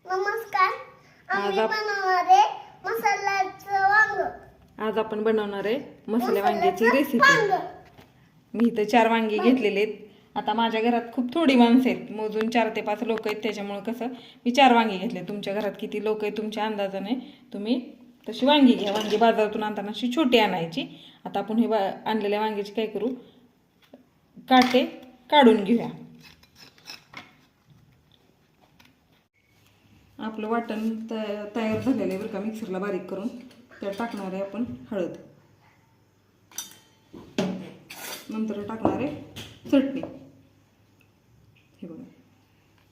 नमस्कार. आज आज आपण बनवणार आहे मसाले वांग्याची रेसिपी. मी इथं 4 वांगी घेतलेले आहेत. आता माझ्या घरात खूप थोडी माणसं आहेत, मोजून 4 ते 5 लोक आहेत, त्याच्यामुळे कसं मी 4 वांगी घेतले. तुमच्या घरात किती लोक आहेत तुमच्या अंदाजाने तुम्ही तशी वांगी घ्या. वांगी बाजारातून आणताना अशी छोटी आणायची. आता आपण हे आणलेल्या वांग्याची काय करू, काटे काढून घेऊया. आपलं वाटण तयार झालेलं आहे बरं का, मिक्सरला बारीक करून. त्यात टाकणार आहे आपण हळद, नंतर टाकणार आहे चटणी. हे बघा,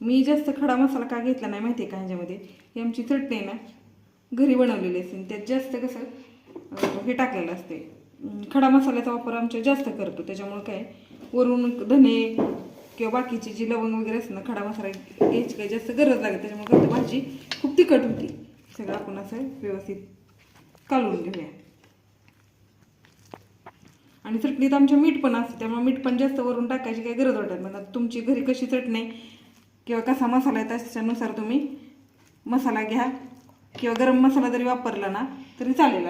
मी जास्त खडा मसाला का घेतला नाही माहिती आहे का, ह्याच्यामध्ये ही आमची चटणी आहे ना घरी बनवलेली असते, त्यात जास्त कसं हे टाकलेलं असते, खडा मसाल्याचा वापर आमच्या जास्त करतो. त्याच्यामुळे काय वरून धने किंवा बाकीची जी लवंग वगैरे असते ना, खडा मसाला घ्यायची काही जास्त गरज लागते. त्याच्यामुळे कसं भाजी खूप तिखट होती. सगळं आपण असं व्यवस्थित कालवून घेऊया. आणि चटणीत आमच्या मीठ पण असते, त्यामुळे मीठ पण जास्त वरून टाकायची काही गरज वाटत नाही. तुमची घरी कशी चटणी किंवा कसा मसाला आहे त्याच्यानुसार तुम्ही मसाला घ्या, किंवा गरम मसाला जरी वापरला ना तरी चालेल.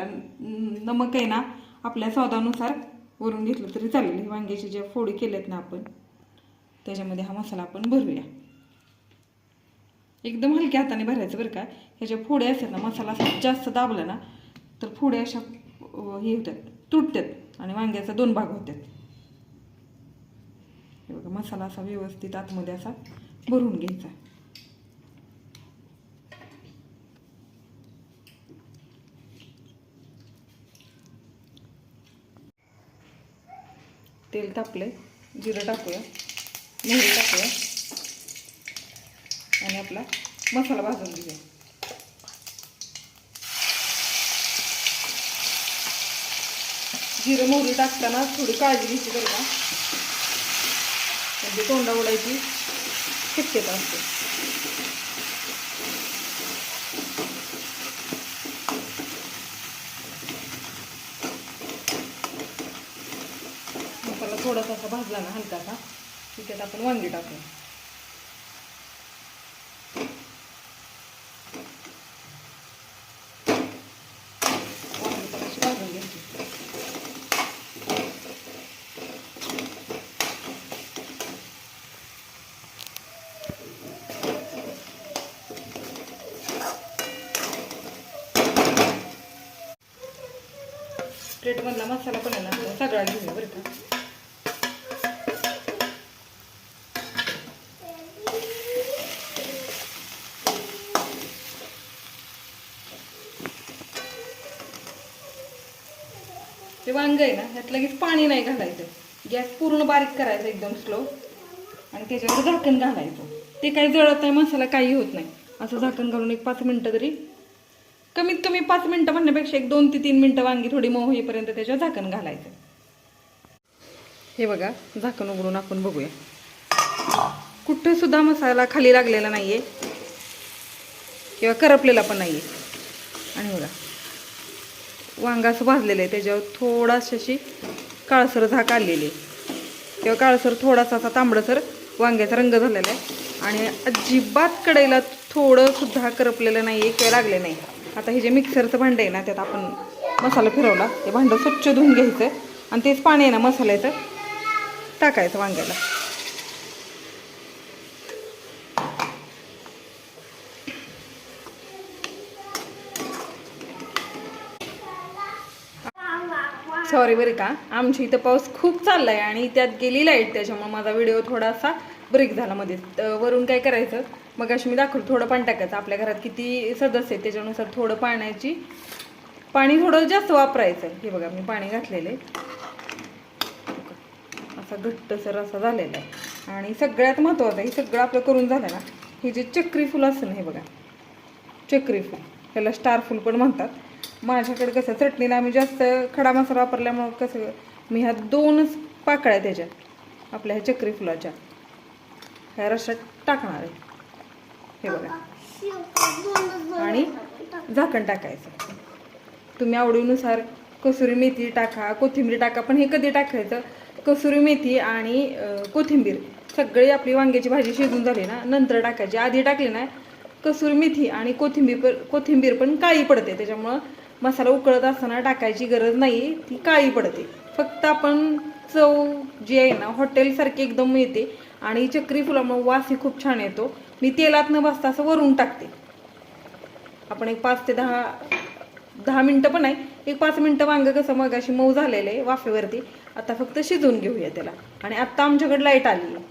नमक आहे ना आपल्या स्वादानुसार वरून घेतलं तरी चालेल. वांग्याची ज्या फोडी केल्यात ना आपण त्याच्यामध्ये हा मसाला आपण भरूया. एकदम हलक्या हाताने भरायचं बरं का. ह्याच्या फोड्या असतात ना, मसाला जास्त दाबला ना तर फोड्या अशा हे होतात, तुटतात आणि वांग्याचा 2 भाग होतात. हे बघा, मसाला असा व्यवस्थित आतमध्ये असा भरून घ्यायचा. तेल तापले, जिरं टाकूया, मोहरी टाकूया आणि आपला मसाला भाजून घेऊया. जिरं मोहरी टाकताना थोडी काळजी घ्यायची बरं का, म्हणजे तोंडा उडायची शक्यता असते. मसाला थोडासा असा भाजला ना हलकासा, त्यात आपण वांगी टाकूया. वांगी पण अशी भाजून घ्यायची. प्लेटमधला मसाला पण आहे ना सगळा घेऊया बरं का. ते वांग आहे ना ह्यात लगेच पाणी नाही घालायचं. गॅस पूर्ण बारीक करायचा एकदम स्लो, आणि त्याच्यावर झाकण घालायचं. ते काही जळत नाही, मसाला काही होत नाही. असं झाकण घालून एक 5 मिनटं तरी, कमीत कमी 5 मिनटं म्हणण्यापेक्षा एक 2 ते 3 मिनटं वांगी थोडी मऊ होईपर्यंत त्याच्यावर झाकण घालायचं. हे बघा, झाकण उघडून आपण बघूया. कुठं सुद्धा मसाला खाली लागलेला नाहीये किंवा करपलेला पण नाहीये. आणि बघा, वांगा असं भाजलेलं आहे, त्याच्यावर थोडाशी अशी काळसर झाक आलेली आहे, किंवा काळसर थोडासा असा तांबडसर वांग्याचा रंग झालेला आहे. आणि अजिबात कढईला थोडं सुद्धा करपलेलं नाही आहे किंवा लागले नाही. आता हे जे मिक्सरचं भांडं आहे ना, त्यात आपण मसाला फिरवला, ते भांडं स्वच्छ धुवून घ्यायचं आणि तेच पाणी आहे ना मसाल्याचं टाकायचं वांग्याला. सॉरी बरं का, आमच्या इथं पाऊस खूप चालला आहे आणि त्यात गेली लाईट, त्याच्यामुळे माझा व्हिडिओ थोडासा ब्रेक झाला मध्ये. वरून काय करायचं, मग अशी मी दाखवलं, थोडं पाणी टाकायचं. आपल्या घरात किती सदस्य आहेत त्याच्यानुसार थोडं पाणी थोडं जास्त वापरायचं. हे बघा, मी पाणी घातलेलं आहे, असा घट्टसर असा झालेला आहे. आणि सगळ्यात महत्त्वाचं, हे सगळं आपलं करून झालं ना, हे जे चक्री फुल असतं ना, हे बघा चक्री फुल, त्याला स्टार फुल पण म्हणतात. माझ्याकडे कसं चटणीला आम्ही जास्त खडा मसाला वापरल्यामुळं कसं मी ह्या 2च पाकळ्या त्याच्या आपल्या ह्या चक्री फुलाच्या ह्या रश्यात टाकणार आहे. हे बघा, आणि झाकण टाकायचं. तुम्ही आवडीनुसार कसुरी मेथी टाका, कोथिंबीर टाका. पण हे कधी टाकायचं, कसुरी मेथी आणि कोथिंबीर सगळी आपली वांग्याची भाजी शिजून झाली ना नंतर टाकायची. आधी टाकली ना कसुरी मेथी आणि कोथिंबीर पण काळी पडते, त्याच्यामुळं मसाला उकळत असताना टाकायची गरज नाही, ती काळी पडते. फक्त आपण चव जी आहे ना हॉटेलसारखी एकदम येते आणि चक्री फुलामुळे वासही खूप छान येतो. मी तेलात न भाजता असं वरून टाकते. आपण एक 5 ते 10 मिनटं पण नाही, एक 5 मिनटं वांग कसं मगाशी मऊ झालेलं आहे वाफेवरती, आता फक्त शिजवून घेऊया त्याला. आणि आत्ता आमच्याकडे लाईट आली आहे,